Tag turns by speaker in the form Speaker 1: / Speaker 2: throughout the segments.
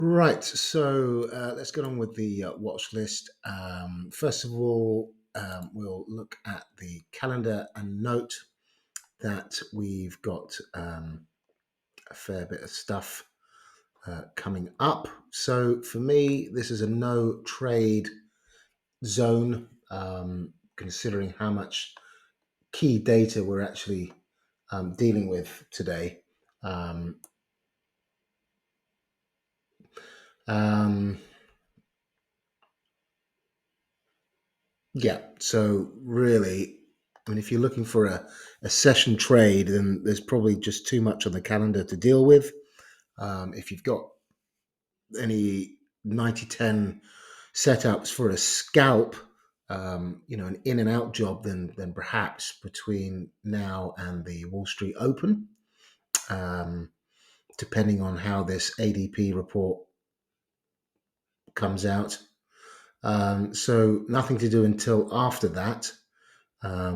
Speaker 1: Right, so let's get on with the watch list. First of all, we'll look at the calendar and note that we've got a fair bit of stuff coming up. So for me, this is a no trade zone, considering how much key data we're actually dealing with today. Um, um, Yeah. So really, I mean, if you're looking for a session trade, then there's probably just too much on the calendar to deal with. If you've got any 90-10 setups for a scalp, an in and out job, then perhaps between now and the Wall Street Open, um, depending on how this ADP report comes out. So nothing to do until after that.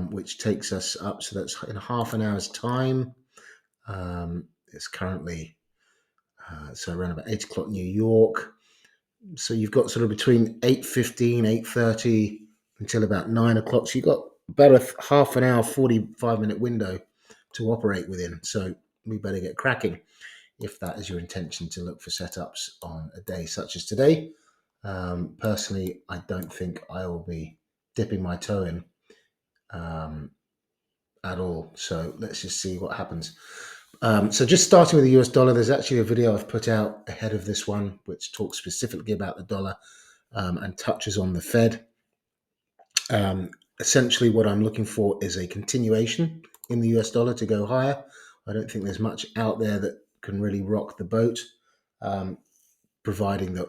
Speaker 1: Which takes us up. So that's in half an hour's time. It's currently so around about 8 o'clock New York. So you've got sort of between 8:15, 8:30 until about 9 o'clock. So you've got about a half an hour, 45-minute window to operate within. So we better get cracking if that is your intention to look for setups on a day such as today. Personally, I don't think I will be dipping my toe in. At all. So let's just see what happens. So just starting with the US dollar, there's actually a video I've put out ahead of this one, which talks specifically about the dollar and touches on the Fed. Essentially, what I'm looking for is a continuation in the US dollar to go higher. I don't think there's much out there that can really rock the boat, um, providing that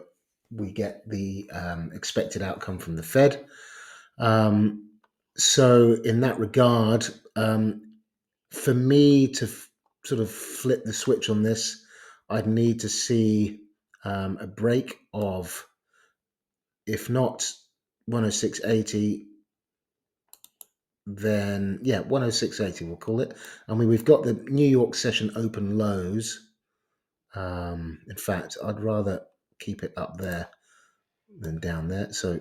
Speaker 1: we get the expected outcome from the Fed. Um, so, in that regard, for me to sort of flip the switch on this, I'd need to see a break of, if not 106.80, then yeah, 106.80 we'll call it. I mean, we've got the New York session open lows. In fact, I'd rather keep it up there than down there. So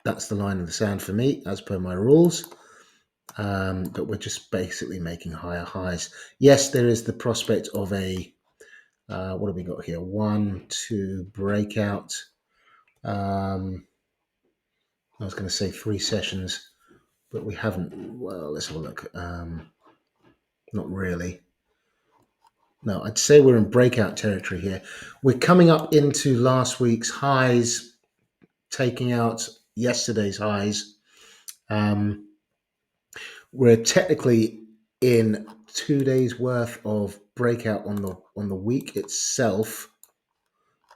Speaker 1: that's the line of the sand for me, as per my rules. But we're just basically making higher highs. Yes, there is the prospect of a what have we got here? 1, 2 breakout. I was going to say 3 sessions, but we haven't. Well, let's have a look. Not really. No, I'd say we're in breakout territory here. We're coming up into last week's highs, taking out yesterday's highs. Um, we're technically in 2 days worth of breakout on the week itself.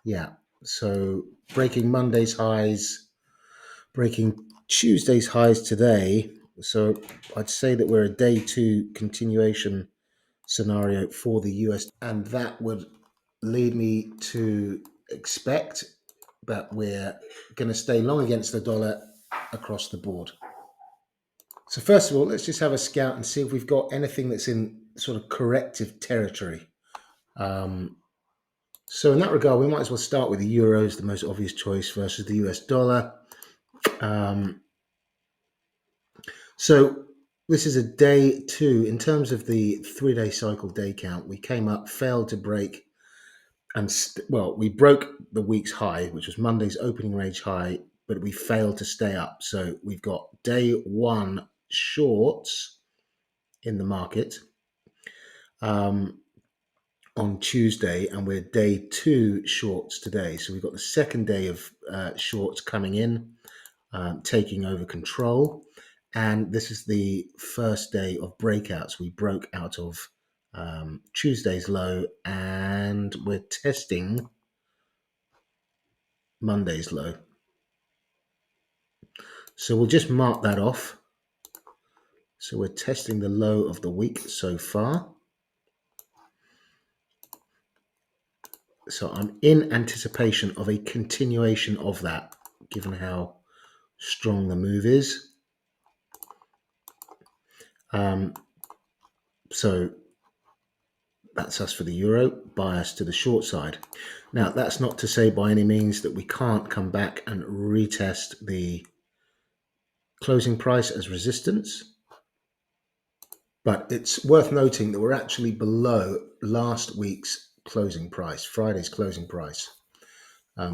Speaker 1: Yeah. So breaking Monday's highs, breaking Tuesday's highs today. So I'd say that we're a day 2 continuation scenario for the US, and that would lead me to expect that we're going to stay long against the dollar across the board. So first of all, let's just have a scout and see if we've got anything that's in sort of corrective territory. So in that regard, we might as well start with the euros, the most obvious choice, versus the US dollar. So this is a day 2 in terms of the 3-day cycle day count. We came up, failed to break, and we broke the week's high, which was Monday's opening range high, but we failed to stay up. So we've got day 1 shorts in the market on Tuesday, and we're day 2 shorts today. So we've got the second day of shorts coming in, taking over control. And this is the first day of breakouts. We broke out of Tuesday's low, and we're testing Monday's low. So we'll just mark that off. So we're testing the low of the week so far. So I'm in anticipation of a continuation of that, given how strong the move is. So That's us for the euro, bias to the short side. Now, that's not to say by any means that we can't come back and retest the closing price as resistance, but it's worth noting that we're actually below last week's closing price, Friday's closing price.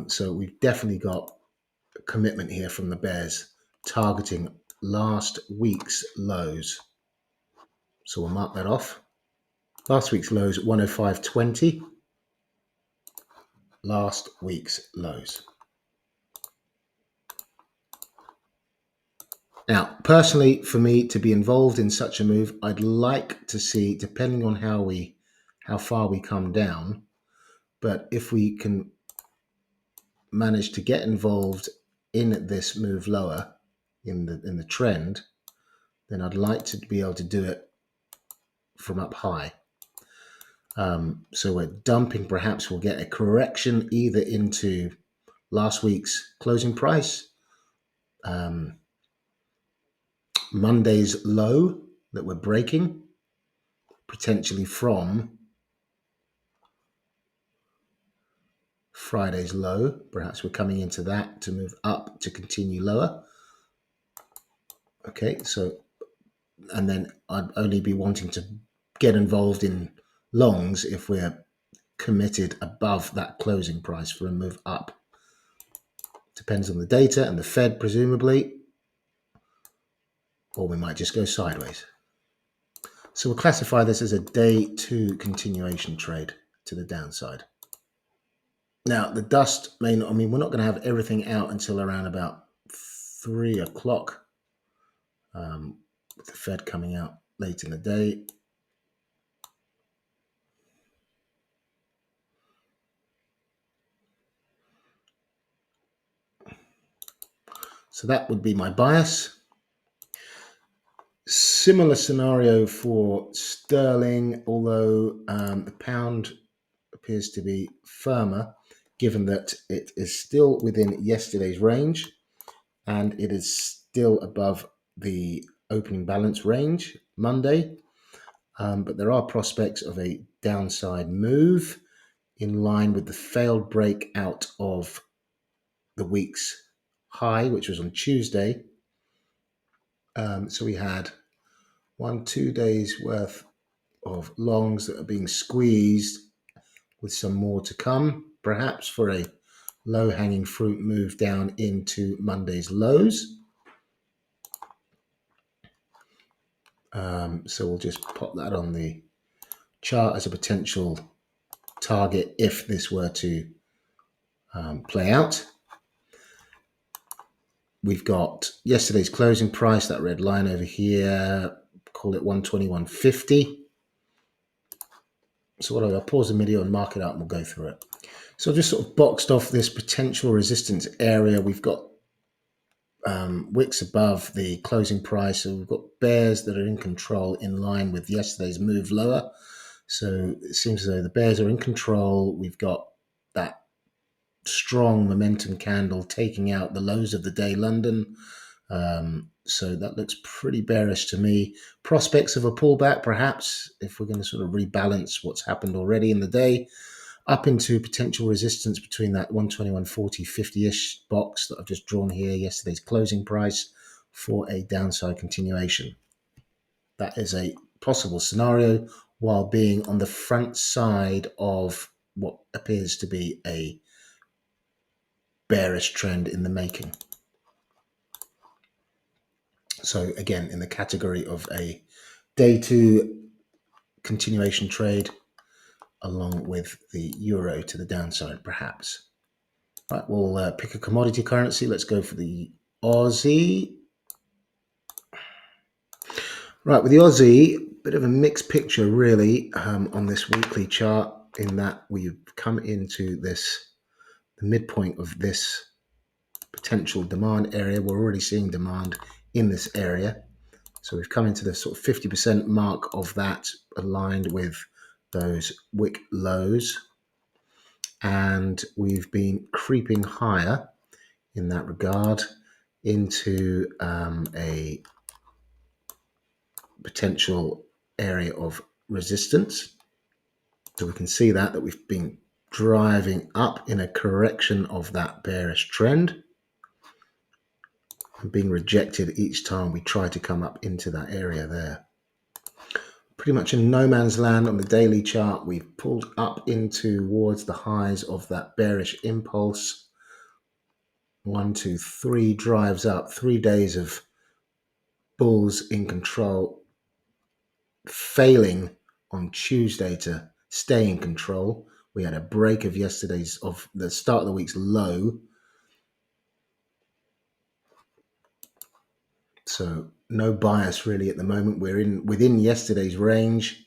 Speaker 1: So we've definitely got a commitment here from the bears targeting last week's lows. So we'll mark that off. Last week's lows at 105.20. Last week's lows. Now, personally, for me to be involved in such a move, I'd like to see, depending on how far we come down, but if we can manage to get involved in this move lower in the trend, then I'd like to be able to do it from up high. So we're dumping, perhaps we'll get a correction either into last week's closing price, Monday's low that we're breaking, potentially from Friday's low. Perhaps we're coming into that to move up to continue lower. Okay, so, and then I'd only be wanting to get involved in longs if we're committed above that closing price for a move up. Depends on the data and the Fed, presumably, or we might just go sideways. So we'll classify this as a day 2 continuation trade to the downside. Now, the dust may not, we're not going to have everything out until around about 3 o'clock, with the Fed coming out late in the day. So that would be my bias. Similar scenario for sterling, although the pound appears to be firmer, given that it is still within yesterday's range and it is still above the opening balance range Monday. But there are prospects of a downside move in line with the failed breakout of the week's high, which was on Tuesday. So we had 2 days worth of longs that are being squeezed, with some more to come, perhaps for a low-hanging fruit move down into Monday's lows. So we'll just pop that on the chart as a potential target if this were to play out. We've got yesterday's closing price, that red line over here, call it 121.50. So what I'll pause the video and mark it out and we'll go through it. So I've just sort of boxed off this potential resistance area. We've got wicks above the closing price. So we've got bears that are in control in line with yesterday's move lower. So it seems as though the bears are in control. We've got that strong momentum candle taking out the lows of the day London. So that looks pretty bearish to me. Prospects of a pullback, perhaps, if we're going to sort of rebalance what's happened already in the day, up into potential resistance between that 121.40, 50-ish box that I've just drawn here, yesterday's closing price, for a downside continuation. That is a possible scenario while being on the front side of what appears to be a bearish trend in the making. So again, in the category of a day 2 continuation trade, along with the euro to the downside, perhaps. Right, we'll pick a commodity currency. Let's go for the Aussie. Right, with the Aussie, bit of a mixed picture really on this weekly chart, in that we've come into the midpoint of this potential demand area. We're already seeing demand in this area. So we've come into the sort of 50% mark of that, aligned with those wick lows. And we've been creeping higher in that regard into a potential area of resistance. So we can see that we've been driving up in a correction of that bearish trend and being rejected each time we try to come up into that area there. Pretty much in no man's land on the daily chart. We've pulled up into towards the highs of that bearish impulse. 1, 2, 3 drives up, 3 days of bulls in control, failing on Tuesday to stay in control. We had a break of yesterday's, of the start of the week's low. So no bias really at the moment. We're within yesterday's range.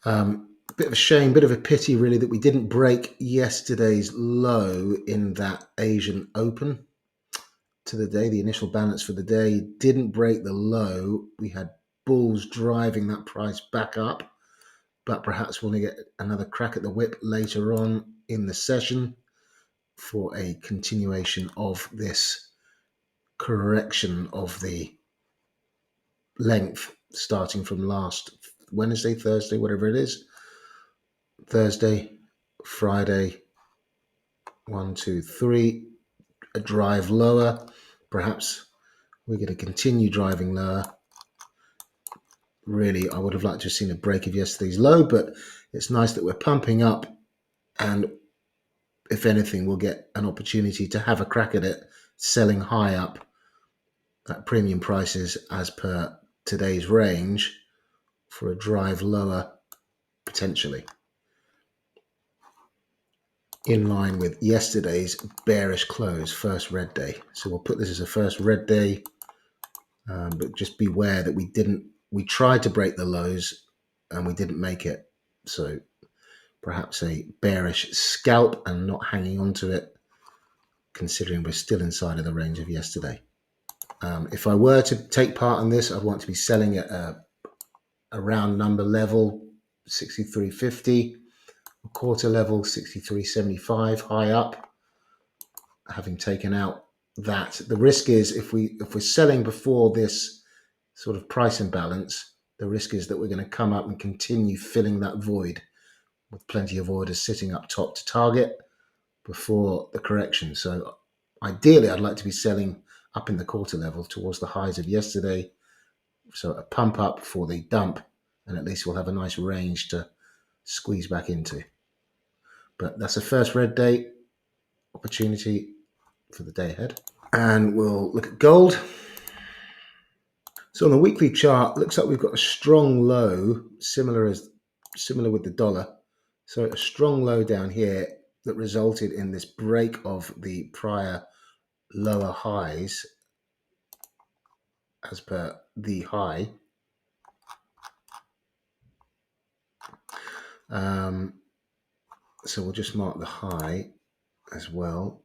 Speaker 1: Bit of a shame, bit of a pity really that we didn't break yesterday's low in that Asian Open to the day. The initial balance for the day didn't break the low. We had bulls driving that price back up, but perhaps we'll get another crack at the whip later on in the session for a continuation of this correction of the length starting from last Wednesday, Thursday, whatever it is. Thursday, Friday, 1, 2, 3, a drive lower. Perhaps we're going to continue driving lower. Really, I would have liked to have seen a break of yesterday's low, but it's nice that we're pumping up, and if anything, we'll get an opportunity to have a crack at it, selling high up at premium prices as per today's range for a drive lower potentially, in line with yesterday's bearish close, first red day. So we'll put this as a first red day, but just beware that we tried to break the lows and we didn't make it. So perhaps a bearish scalp and not hanging on to it, considering we're still inside of the range of yesterday. If I were to take part in this, I'd want to be selling at a round number level, 63.50, a quarter level, 63.75, high up. Having taken out that, the risk is if we're selling before this sort of price imbalance, the risk is that we're going to come up and continue filling that void with plenty of orders sitting up top to target before the correction. So ideally, I'd like to be selling up in the quarter level towards the highs of yesterday. So a pump up for the dump, and at least we'll have a nice range to squeeze back into. But that's a first red day opportunity for the day ahead. And we'll look at gold. So on the weekly chart, looks like we've got a strong low, similar with the dollar. So a strong low down here that resulted in this break of the prior lower highs as per the high. So we'll just mark the high as well.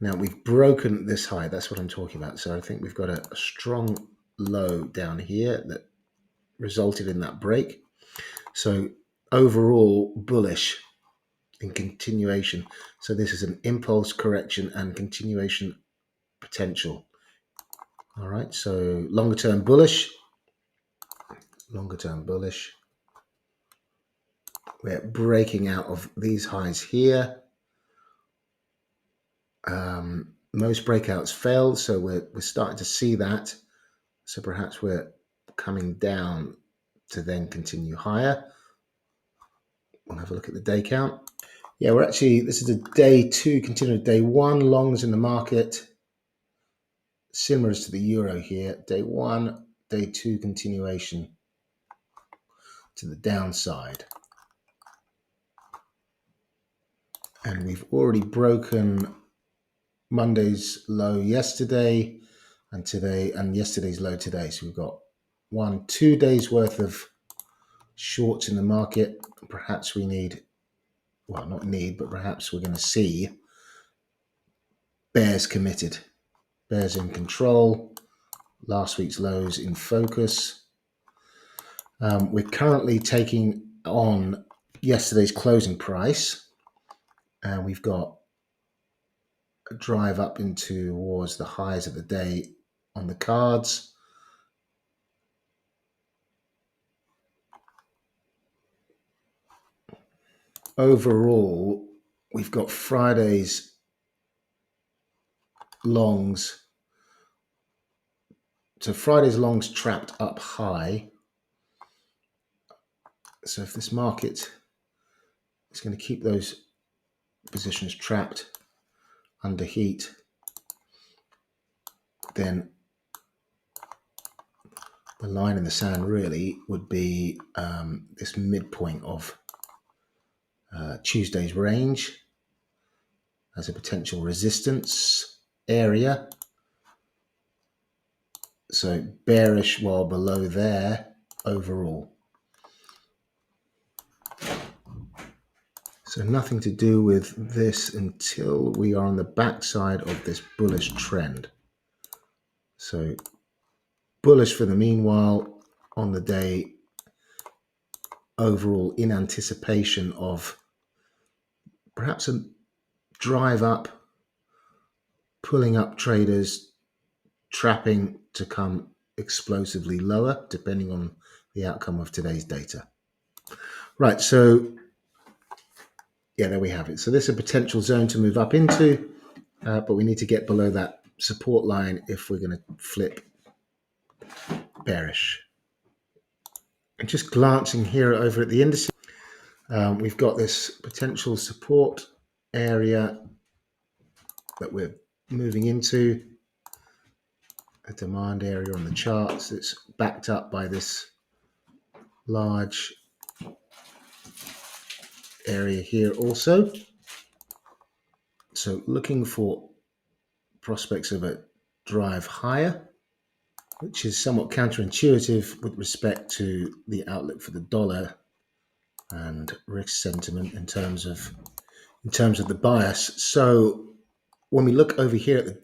Speaker 1: Now we've broken this high. That's what I'm talking about. So I think we've got a strong low down here that resulted in that break. So overall bullish in continuation. So this is an impulse correction and continuation potential. All right. So longer term bullish. We're breaking out of these highs here. Most breakouts failed, so we're starting to see that. So perhaps we're coming down to then continue higher. We'll have a look at the day count. Yeah, this is a day two, continuing day one. Longs in the market, similar to the euro here. Day one, day two continuation to the downside. And we've already broken Monday's low yesterday and today, and yesterday's low today. So we've got 2 days worth of shorts in the market. Perhaps we need, well, not need, but perhaps we're going to see bears committed, bears in control, last week's lows in focus. We're currently taking on yesterday's closing price, and we've got a drive up into towards the highs of the day on the cards. Overall, we've got Friday's longs. So Friday's longs trapped up high. So if this market is going to keep those positions trapped under heat, then the line in the sand really would be this midpoint of Tuesday's range as a potential resistance area. So bearish while below there overall. So nothing to do with this until we are on the backside of this bullish trend. So bullish for the meanwhile on the day overall in anticipation of perhaps a drive up, pulling up traders, trapping to come explosively lower depending on the outcome of today's data. Right, so yeah, there we have it. So this is a potential zone to move up into, but we need to get below that support line if we're going to flip bearish. And just glancing here over at the indices, we've got this potential support area that we're moving into, a demand area on the charts. It's backed up by this large area here also. So looking for prospects of a drive higher, which is somewhat counterintuitive with respect to the outlook for the dollar and risk sentiment in terms of the bias. So when we look over here at the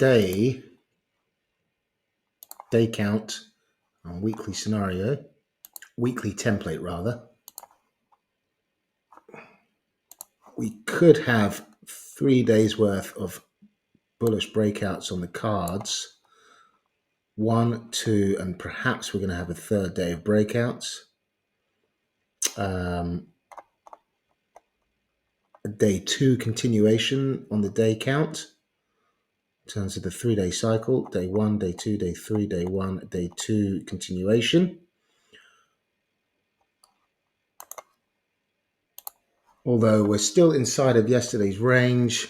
Speaker 1: day count on weekly template rather, we could have 3 days worth of bullish breakouts on the cards. 1, 2, and perhaps we're going to have a third day of breakouts. A day 2 continuation on the day count in terms of the 3-day cycle. Day 1, day 2, day 3, day 1, day 2 continuation. Although we're still inside of yesterday's range,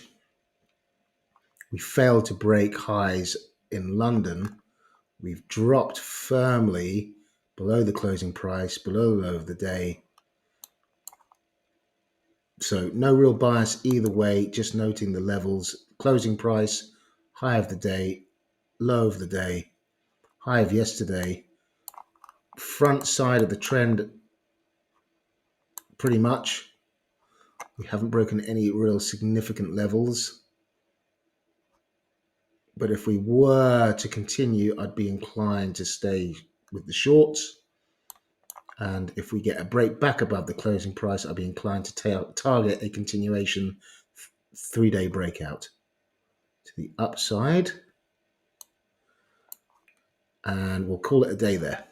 Speaker 1: we failed to break highs in London. We've dropped firmly below the closing price, below the low of the day. So no real bias either way, just noting the levels. Closing price, high of the day, low of the day, high of yesterday. Front side of the trend, pretty much. We haven't broken any real significant levels. But if we were to continue, I'd be inclined to stay with the shorts. And if we get a break back above the closing price, I'd be inclined to target a continuation 3-day breakout to the upside. And we'll call it a day there.